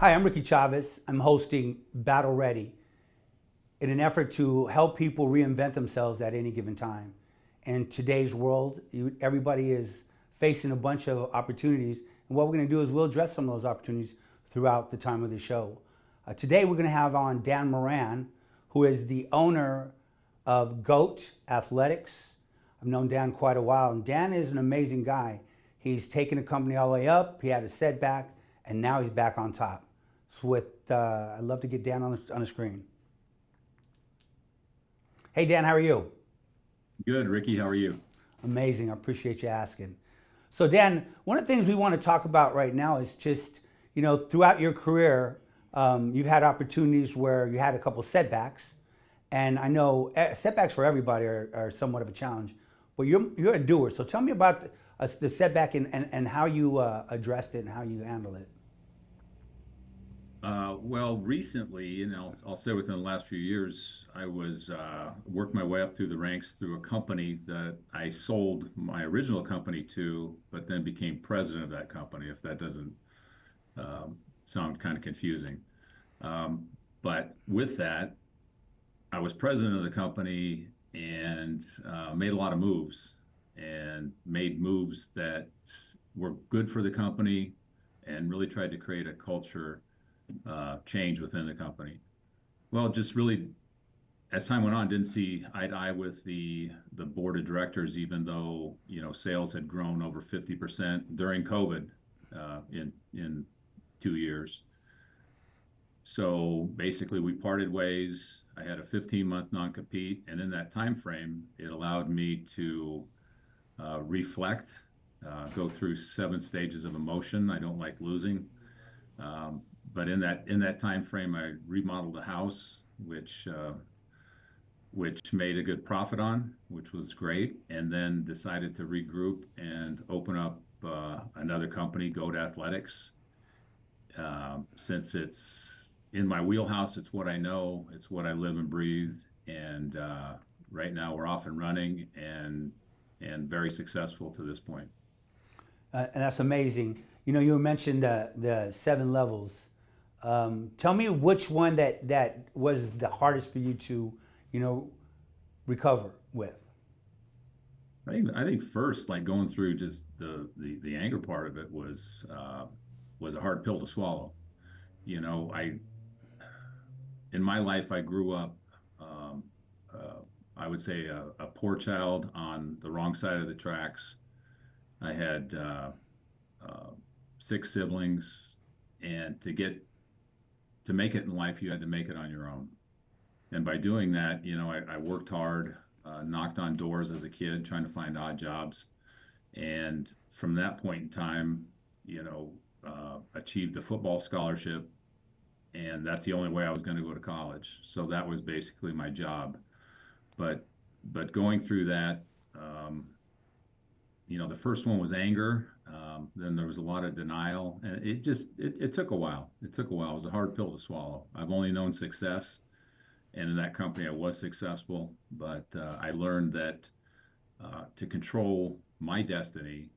Hi, I'm Rickey Chavez. I'm hosting Battle Ready in an effort to help people reinvent themselves at any given time. In today's world, everybody is facing a bunch of opportunities, and what we're going to do is we'll address some of those opportunities throughout the time of the show. Today, we're going to have on Dan Moran, who is the owner of GOAT Athletics. I've known Dan quite a while, and Dan is an amazing guy. He's taken the company all the way up. He had a setback, and now he's back on top. So I'd love to get Dan on the screen. Hey, Dan, how are you? Good, Ricky. How are you? Amazing. I appreciate you asking. So, Dan, one of the things we want to talk about right now is just, throughout your career, you've had opportunities where you had a couple setbacks. And I know setbacks for everybody are somewhat of a challenge, but you're a doer. So tell me about the setback and how you addressed it and how you handled it. Well, recently, and I'll say within the last few years, I was worked my way up through the ranks through a company that I sold my original company to, but then became president of that company, if that doesn't sound kind of confusing. But with that, I was president of the company and made a lot of moves and made moves that were good for the company and really tried to create a culture change within the company. Well, just really, as time went on, didn't see eye to eye with the board of directors, even though sales had grown over 50% during COVID in 2 years. So basically, we parted ways. I had a 15-month non-compete, and in that time frame, it allowed me to reflect, go through 7 stages of emotion. I don't like losing. But in that time frame, I remodeled a house, which made a good profit on, which was great, and then decided to regroup and open up another company, GOAT Athletics. Since it's in my wheelhouse, it's what I know, it's what I live and breathe, and right now we're off and running and very successful to this point. And that's amazing. You mentioned the 7 levels. Tell me which one that was the hardest for you to, recover with. I think first, like going through just the anger part of it was a hard pill to swallow. In my life, I grew up, I would say a poor child on the wrong side of the tracks. I had 6 siblings, and to make it in life, you had to make it on your own. And by doing that, I worked hard, knocked on doors as a kid, trying to find odd jobs. And from that point in time, achieved a football scholarship, and that's the only way I was going to go to college. So that was basically my job. But going through that, the first one was anger. Then there was a lot of denial, and it took a while. It took a while. It was a hard pill to swallow. I've only known success, and in that company I was successful. But I learned that to control my destiny,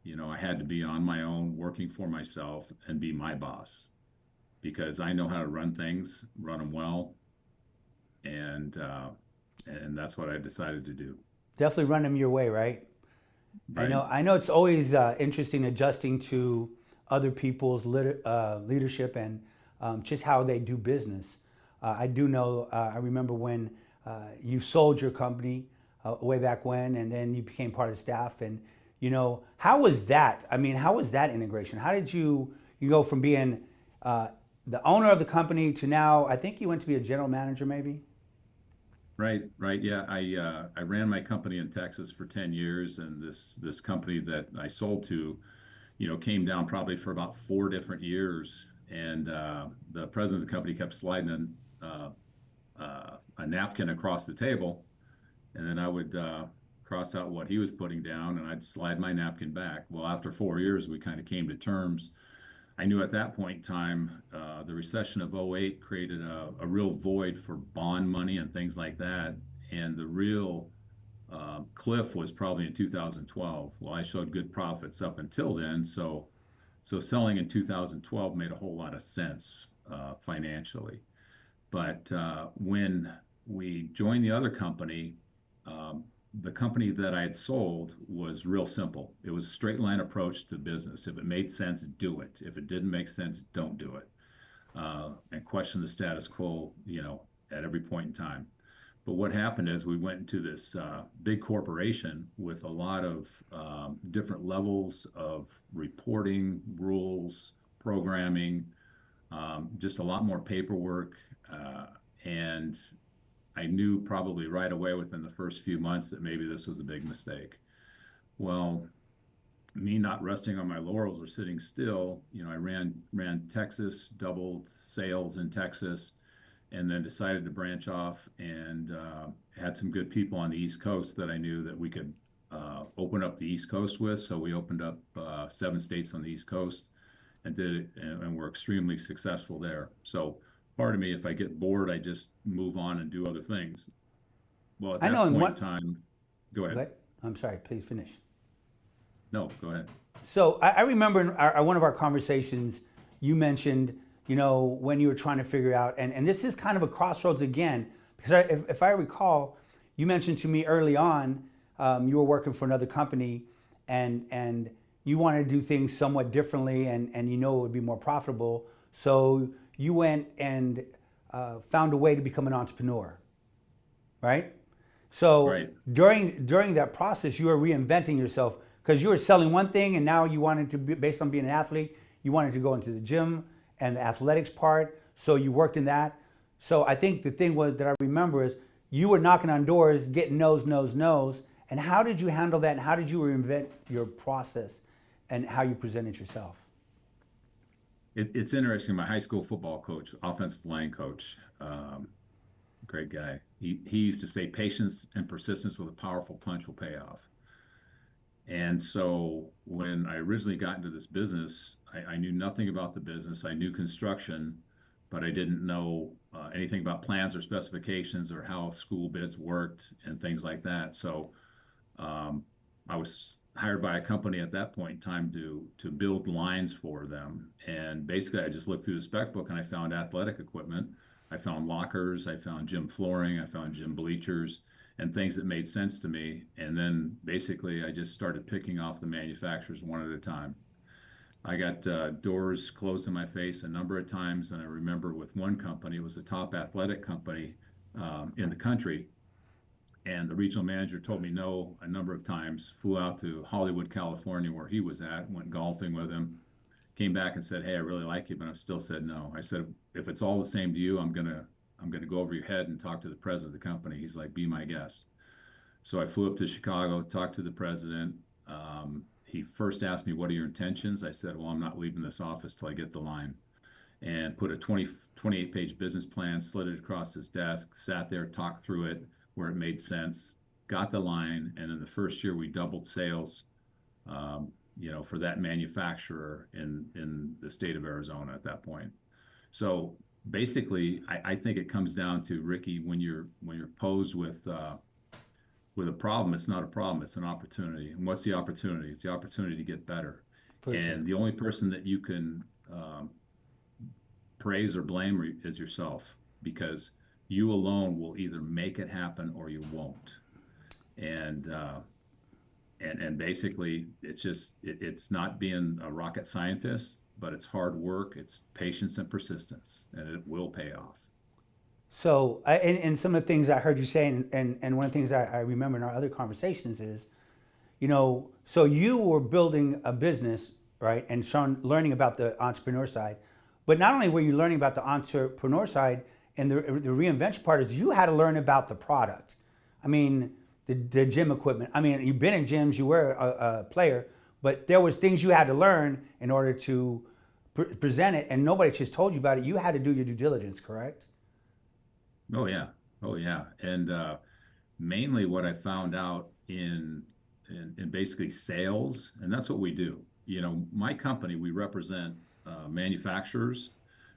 I had to be on my own, working for myself, and be my boss, because I know how to run things, run them well, and that's what I decided to do. Definitely run them your way, right? Right. I know it's always interesting adjusting to other people's leadership and just how they do business. I do know, I remember when you sold your company way back when, and then you became part of the staff. And, how was that? I mean, how was that integration? How did you go from being the owner of the company to now, I think you went to be a general manager maybe? Right. Yeah, I ran my company in Texas for 10 years, and this company that I sold to, came down probably for about 4 different years, and the president of the company kept sliding a napkin across the table, and then I would cross out what he was putting down, and I'd slide my napkin back. Well, after 4 years, we kind of came to terms. I knew at that point in time, the recession of '08 created a real void for bond money and things like that. And the real cliff was probably in 2012. Well, I showed good profits up until then. So So selling in 2012 made a whole lot of sense financially. But when we joined the other company, the company that I had sold was real simple. It was a straight line approach to business. If it made sense, do it. If it didn't make sense, don't do it. And question the status quo, at every point in time. But what happened is we went into this big corporation with a lot of different levels of reporting, rules, programming, just a lot more paperwork. And I knew probably right away within the first few months that maybe this was a big mistake. Well, me not resting on my laurels or sitting still, I ran Texas, doubled sales in Texas, and then decided to branch off and had some good people on the East Coast that I knew that we could open up the East Coast with. So we opened up 7 states on the East Coast and did it, and we're extremely successful there. So part of me, if I get bored, I just move on and do other things. Well, at I that know. point in time, go ahead. I'm sorry. Please finish. No, go ahead. So I remember in one of our conversations, you mentioned, when you were trying to figure out, and this is kind of a crossroads again, because if I recall, you mentioned to me early on, you were working for another company, and you wanted to do things somewhat differently, and it would be more profitable. So you went and found a way to become an entrepreneur, right? So Right. during that process, you were reinventing yourself because you were selling one thing, and now you wanted to be, based on being an athlete, you wanted to go into the gym and the athletics part. So you worked in that. So I think the thing was that I remember is you were knocking on doors, getting no's. And how did you handle that? And how did you reinvent your process and how you presented yourself? It's interesting. My high school football coach, offensive line coach, great guy. He used to say, patience and persistence with a powerful punch will pay off. And so when I originally got into this business, I knew nothing about the business. I knew construction, but I didn't know anything about plans or specifications or how school bids worked and things like that. So I was hired by a company at that point in time to build lines for them. And basically, I just looked through the spec book and I found athletic equipment. I found lockers, I found gym flooring, I found gym bleachers, and things that made sense to me. And then basically I just started picking off the manufacturers one at a time. I got doors closed in my face a number of times. And I remember with one company, it was a top athletic company in the country. And the regional manager told me no a number of times, flew out to Hollywood, California, where he was at, went golfing with him, came back and said, hey, I really like you, but I still said no. I said, if it's all the same to you, I'm gonna go over your head and talk to the president of the company. He's like, be my guest. So I flew up to Chicago, talked to the president. He first asked me, what are your intentions? I said, well, I'm not leaving this office till I get the line. And put a 28-page business plan, slid it across his desk, sat there, talked through it where it made sense, got the line. And in the first year, we doubled sales, for that manufacturer in the state of Arizona at that point. So basically, I think it comes down to, Rickey, when you're posed with a problem, it's not a problem, it's an opportunity. And what's the opportunity? It's the opportunity to get better. And the only person that you can praise or blame is yourself, because you alone will either make it happen or you won't. And basically, it's not being a rocket scientist, but it's hard work, it's patience and persistence, and it will pay off. So, and some of the things I heard you say, and one of the things I remember in our other conversations is, so you were building a business, right, and learning about the entrepreneur side, but not only were you learning about the entrepreneur side, and the reinvention part is you had to learn about the product. I mean, the gym equipment. I mean, you've been in gyms, you were a player, but there was things you had to learn in order to present it, and nobody just told you about it. You had to do your due diligence, correct? Oh yeah, and mainly what I found out in basically sales, and that's what we do. My company, we represent manufacturers.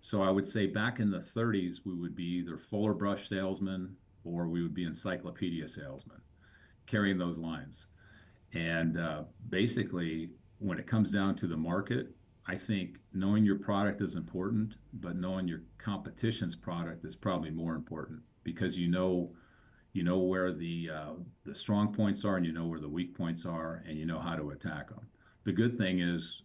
So I would say back in the 30s, we would be either Fuller Brush salesmen or we would be encyclopedia salesmen, carrying those lines. And basically, when it comes down to the market, I think knowing your product is important, but knowing your competition's product is probably more important, because you know where the strong points are, and you know where the weak points are, and you know how to attack them. The good thing is,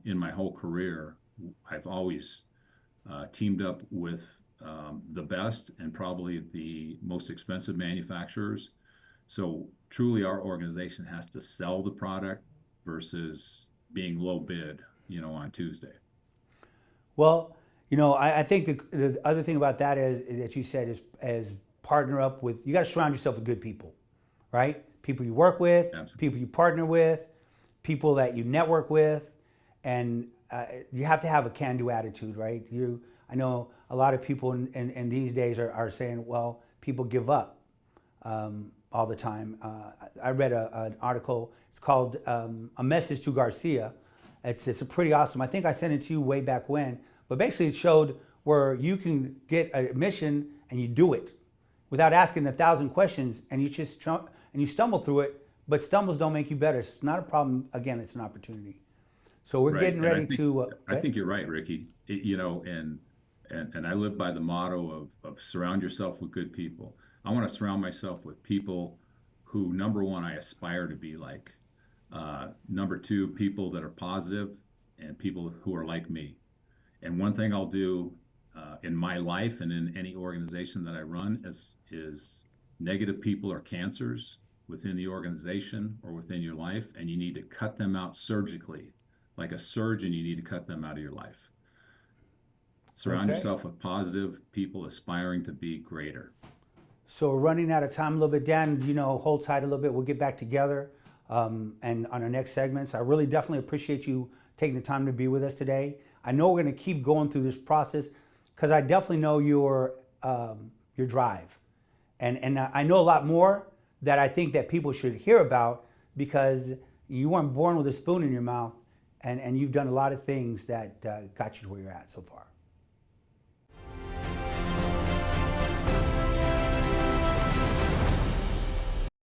in my whole career, I've always teamed up with the best and probably the most expensive manufacturers. So truly, our organization has to sell the product versus being low bid, on Tuesday. Well, I think the other thing about that is that you said is partner up with. You got to surround yourself with good people, right? People you work with, Absolutely. people you partner with, people that you network with, and you have to have a can-do attitude, right? I know a lot of people in these days are saying, well, people give up all the time. I read an article. It's called "A Message to Garcia." It's a pretty awesome. I think I sent it to you way back when, but basically it showed where you can get a mission and you do it without asking 1,000 questions, and you stumble through it. But stumbles don't make you better. It's not a problem. Again, it's an opportunity. So we're Right. getting And ready to. I think you're right, Ricky. And I live by the motto of surround yourself with good people. I want to surround myself with people who, number one, I aspire to be like. Number two, people that are positive, and people who are like me. And one thing I'll do in my life and in any organization that I run is negative people are cancers within the organization or within your life, and you need to cut them out surgically. Like a surgeon, you need to cut them out of your life. Surround Okay. yourself with positive people aspiring to be greater. So we're running out of time a little bit. Dan, hold tight a little bit. We'll get back together and on our next segments. I really definitely appreciate you taking the time to be with us today. I know we're going to keep going through this process because I definitely know your drive. And I know a lot more that I think that people should hear about, because you weren't born with a spoon in your mouth, and you've done a lot of things that got you to where you're at so far.